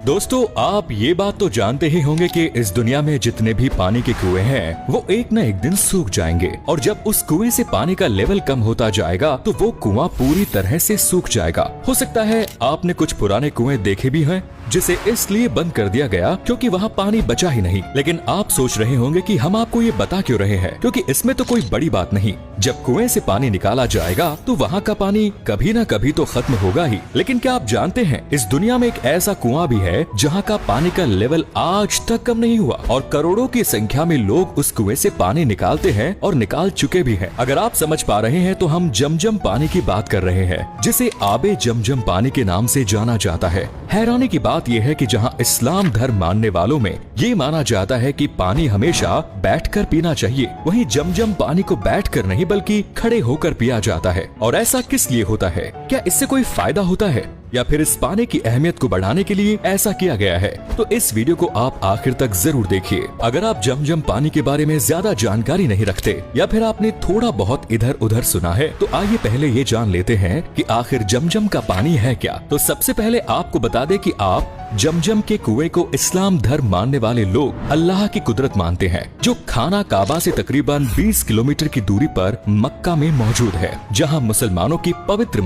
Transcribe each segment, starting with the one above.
दोस्तों, आप ये बात तो जानते ही होंगे कि इस दुनिया में जितने भी पानी के कुएं हैं वो एक न एक दिन सूख जाएंगे और जब उस कुएं से पानी का लेवल कम होता जाएगा तो वो कुआं पूरी तरह से सूख जाएगा। हो सकता है आपने कुछ पुराने कुएं देखे भी हैं जिसे इसलिए बंद कर दिया गया क्योंकि वहाँ पानी बचा ही नहीं। लेकिन आप सोच रहे होंगे कि हम आपको ये बता क्यों रहे हैं, क्योंकि इसमें तो कोई बड़ी बात नहीं। जब कुएं से पानी निकाला जाएगा तो वहाँ का पानी कभी न कभी तो खत्म होगा ही। लेकिन क्या आप जानते हैं इस दुनिया में एक ऐसा कुआं भी है जहाँ का पानी का लेवल आज तक कम नहीं हुआ और करोड़ों की संख्या में लोग उस कुएं से पानी निकालते हैं और निकाल चुके भी हैं। अगर आप समझ पा रहे हैं तो हम जमजम पानी की बात कर रहे हैं जिसे आबे जमजम पानी के नाम से जाना जाता है। हैरानी की बात यह है कि जहां इस्लाम धर्म मानने वालों में ये माना जाता है कि पानी हमेशा बैठकर पीना चाहिए, वहीं जमजम पानी को बैठकर नहीं बल्कि खड़े होकर पिया जाता है। और ऐसा किस लिए होता है? क्या इससे कोई फायदा होता है या फिर इस पानी की अहमियत को बढ़ाने के लिए ऐसा किया गया है? तो इस वीडियो को आप आखिर तक जरूर देखिए। अगर आप जमजम पानी के बारे में ज्यादा जानकारी नहीं रखते या फिर आपने थोड़ा बहुत इधर उधर सुना है तो आइए पहले ये जान लेते हैं कि आखिर जमजम का पानी है क्या। तो सबसे पहले आपको बता दें कि आप जमजम के कुएं को इस्लाम धर्म मानने वाले लोग अल्लाह की कुदरत मानते हैं, जो खाना काबा से तकरीबन 20 किलोमीटर की दूरी पर मक्का में मौजूद है, जहां मुसलमानों की पवित्र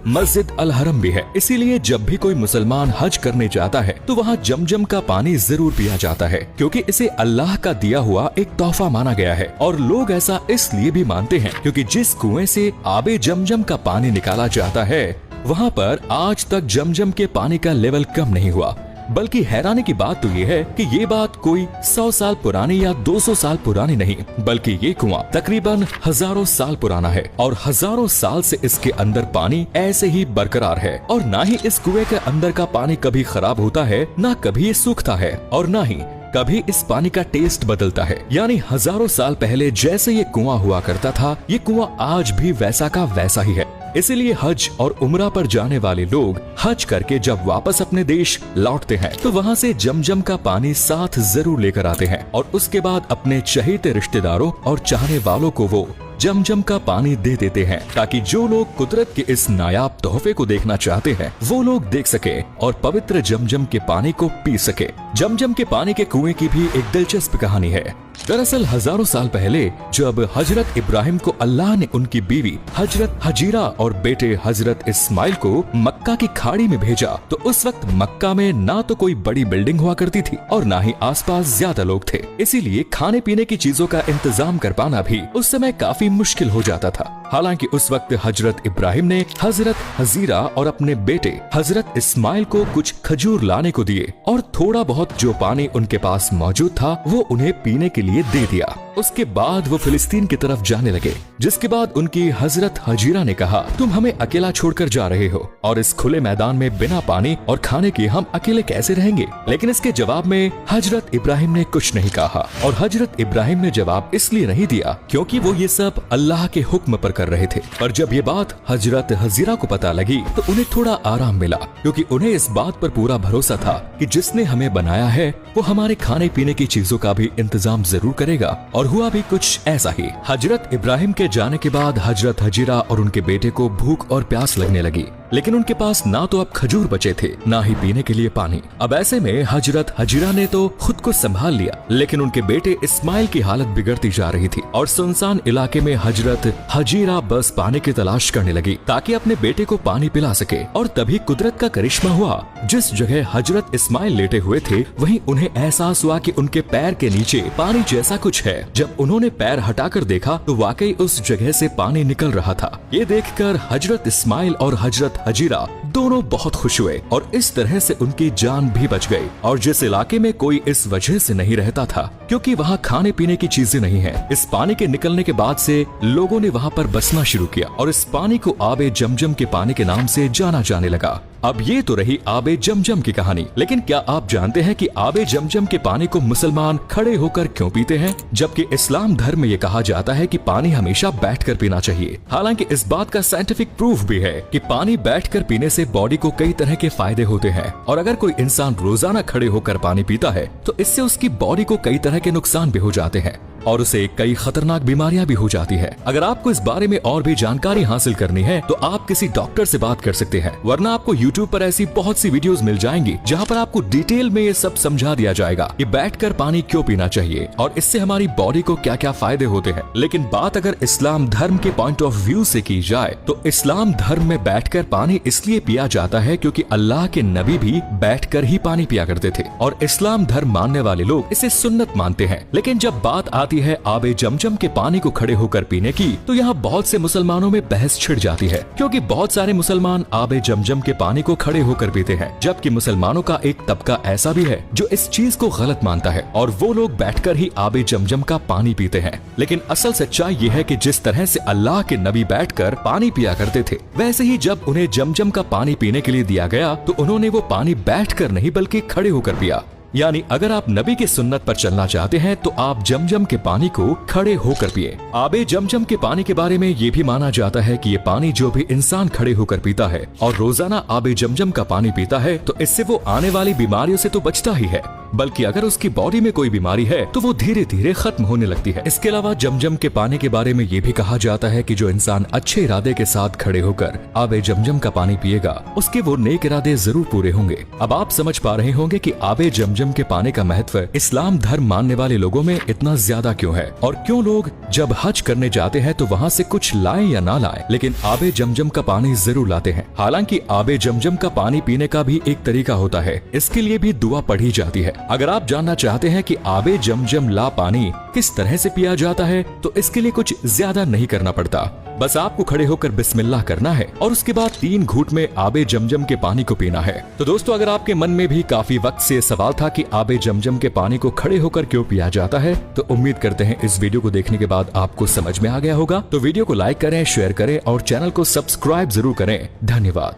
मस्जिद अल हरम भी है। इसीलिए जब भी कोई मुसलमान हज करने जाता है तो वहां जमजम का पानी जरूर पिया जाता है, क्योंकि इसे अल्लाह का दिया हुआ एक तोहफा माना गया है। और लोग ऐसा इसलिए भी मानते हैं क्योंकि जिस कुएं से आबे जमजम का पानी निकाला जाता है वहाँ पर आज तक जमजम के पानी का लेवल कम नहीं हुआ। बल्कि हैरानी की बात तो ये है कि ये बात कोई 100 साल पुरानी या 200 साल पुरानी नहीं, बल्कि ये कुआं तकरीबन हजारों साल पुराना है और हजारों साल से इसके अंदर पानी ऐसे ही बरकरार है। और ना ही इस कुएं के अंदर का पानी कभी खराब होता है, ना कभी ये सूखता है और ना ही कभी इस पानी का टेस्ट बदलता है। यानी हजारों साल पहले जैसे ये कुआं हुआ करता था, ये कुआं आज भी वैसा का वैसा ही है। इसीलिए हज और उम्रा पर जाने वाले लोग हज करके जब वापस अपने देश लौटते हैं तो वहाँ से जमजम का पानी साथ जरूर लेकर आते हैं और उसके बाद अपने चहेते रिश्तेदारों और चाहने वालों को वो जमजम का पानी दे देते हैं, ताकि जो लोग कुदरत के इस नायाब तोहफे को देखना चाहते हैं वो लोग देख सके और पवित्र जमजम के पानी को पी सके। जमजम के पानी के कुएं की भी एक दिलचस्प कहानी है। दरअसल हजारों साल पहले जब हजरत इब्राहिम को अल्लाह ने उनकी बीवी हजरत हजीरा और बेटे हजरत इस्माइल को मक्का की खाड़ी में भेजा तो उस वक्त मक्का में ना तो कोई बड़ी बिल्डिंग हुआ करती थी और ना ही आसपास ज्यादा लोग थे। इसीलिए खाने पीने की चीजों का इंतजाम कर पाना भी उस समय काफी मुश्किल हो जाता था। हालांकि उस वक्त हजरत इब्राहिम ने हजरत हजीरा और अपने बेटे हजरत इस्माइल को कुछ खजूर लाने को दिए और थोड़ा बहुत जो पानी उनके पास मौजूद था वो उन्हें पीने के लिए दे दिया। उसके बाद वो फिलिस्तीन की तरफ जाने लगे, जिसके बाद उनकी हजरत हजीरा ने कहा, तुम हमें अकेला छोड़कर जा रहे हो और इस खुले मैदान में बिना पानी और खाने के हम अकेले कैसे रहेंगे? लेकिन इसके जवाब में हजरत इब्राहिम ने कुछ नहीं कहा और हजरत इब्राहिम ने जवाब इसलिए नहीं दिया क्योंकि वो ये सब अल्लाह के हुक्म पर कर रहे थे। पर जब ये बात हजरत हजीरा को पता लगी तो उन्हें थोड़ा आराम मिला, क्योंकि उन्हें इस बात पर पूरा भरोसा था कि जिसने हमें बनाया है वो हमारे खाने पीने की चीजों का भी इंतजाम जरूर करेगा। और हुआ भी कुछ ऐसा ही। हजरत इब्राहिम के जाने के बाद हजरत हजीरा और उनके बेटे को भूख और प्यास लगने लगी, लेकिन उनके पास ना तो अब खजूर बचे थे ना ही पीने के लिए पानी। अब ऐसे में हजरत हजीरा ने तो खुद को संभाल लिया, लेकिन उनके बेटे इस्माइल की हालत बिगड़ती जा रही थी और सुनसान इलाके में हजरत हजीरा बस पानी की तलाश करने लगी ताकि अपने बेटे को पानी पिला सके। और तभी कुदरत का करिश्मा हुआ। जिस जगह हजरत इस्माइल लेटे हुए थे वहीं उन्हें एहसास हुआ कि उनके पैर के नीचे पानी जैसा कुछ है। जब उन्होंने पैर हटाकर देखा तो वाकई उस जगह से पानी निकल रहा था। ये देखकर हजरत इस्माइल और हजरत हजीरा दोनों बहुत खुश हुए और इस तरह से उनकी जान भी बच गई। और जिस इलाके में कोई इस वजह से नहीं रहता था क्योंकि वहाँ खाने पीने की चीजें नहीं है, इस पानी के निकलने के बाद से लोगों ने वहाँ पर बसना शुरू किया और इस पानी को आबे जमजम के पानी के नाम से जाना जाने लगा। अब ये तो रही आबे जमजम की कहानी, लेकिन क्या आप जानते हैं कि आबे जमजम के पानी को मुसलमान खड़े होकर क्यों पीते हैं, जबकि इस्लाम धर्म में ये कहा जाता है कि पानी हमेशा बैठकर पीना चाहिए। हालांकि इस बात का साइंटिफिक प्रूफ भी है कि पानी बैठकर पीने से बॉडी को कई तरह के फायदे होते हैं और अगर कोई इंसान रोजाना खड़े होकर पानी पीता है तो इससे उसकी बॉडी को कई तरह के नुकसान भी हो जाते हैं। और उसे कई खतरनाक बीमारियां भी हो जाती है। अगर आपको इस बारे में और भी जानकारी हासिल करनी है तो आप किसी डॉक्टर से बात कर सकते हैं, वरना आपको यूट्यूब पर ऐसी बहुत सी वीडियोस मिल जाएंगी जहां पर आपको डिटेल में ये सब समझा दिया जाएगा कि बैठकर पानी क्यों पीना चाहिए और इससे हमारी बॉडी को क्या क्या फायदे होते हैं। लेकिन बात अगर इस्लाम धर्म के पॉइंट ऑफ व्यू से की जाए तो इस्लाम धर्म में बैठकर पानी इसलिए पिया जाता है क्योंकि अल्लाह के नबी भी बैठकर ही पानी पिया करते थे और इस्लाम धर्म मानने वाले लोग इसे सुन्नत मानते हैं। लेकिन जब बात आती है आबे जमजम के पानी को खड़े होकर पीने की तो यहाँ बहुत से मुसलमानों में बहस छिड़ जाती है, क्योंकि बहुत सारे मुसलमान आबे जमजम के पानी को खड़े होकर पीते हैं, जबकि मुसलमानों का एक तबका ऐसा भी है जो इस चीज को गलत मानता है और वो लोग बैठकर ही आबे जमजम का पानी पीते हैं। लेकिन असल सच्चाई ये है कि जिस तरह से अल्लाह के नबी बैठकर पानी पिया करते थे, वैसे ही जब उन्हें जमजम का पानी पीने के लिए दिया गया तो उन्होंने वो पानी बैठकर नहीं बल्कि खड़े होकर पिया। यानी अगर आप नबी की सुन्नत पर चलना चाहते हैं तो आप जमजम के पानी को खड़े होकर पिए। आबे जमजम के पानी के बारे में ये भी माना जाता है कि ये पानी जो भी इंसान खड़े होकर पीता है और रोजाना आबे जमजम का पानी पीता है तो इससे वो आने वाली बीमारियों से तो बचता ही है, बल्कि अगर उसकी बॉडी में कोई बीमारी है तो वो धीरे धीरे खत्म होने लगती है। इसके अलावा जमजम के पानी के बारे में ये भी कहा जाता है कि जो इंसान अच्छे इरादे के साथ खड़े होकर आबे जमजम का पानी पिएगा उसके वो नेक इरादे जरूर पूरे होंगे। अब आप समझ पा रहे होंगे कि आबे जमजम के पानी का महत्व इस्लाम धर्म मानने वाले लोगों में इतना ज्यादा क्यों है और क्यों लोग जब हज करने जाते हैं तो वहाँ से कुछ लाए या ना लाए लेकिन आबे जमजम का पानी जरूर लाते हैं। हालांकि आबे जमजम का पानी पीने का भी एक तरीका होता है, इसके लिए भी दुआ पढ़ी जाती है। अगर आप जानना चाहते हैं कि आबे जमजम ला पानी किस तरह से पिया जाता है तो इसके लिए कुछ ज्यादा नहीं करना पड़ता, बस आपको खड़े होकर बिस्मिल्लाह करना है और उसके बाद 3 घूंट में आबे जमजम के पानी को पीना है। तो दोस्तों, अगर आपके मन में भी काफी वक्त से सवाल था कि आबे जमजम के पानी को खड़े होकर क्यों पिया जाता है, तो उम्मीद करते हैं इस वीडियो को देखने के बाद आपको समझ में आ गया होगा। तो वीडियो को लाइक करें, शेयर करें और चैनल को सब्सक्राइब जरूर करें। धन्यवाद।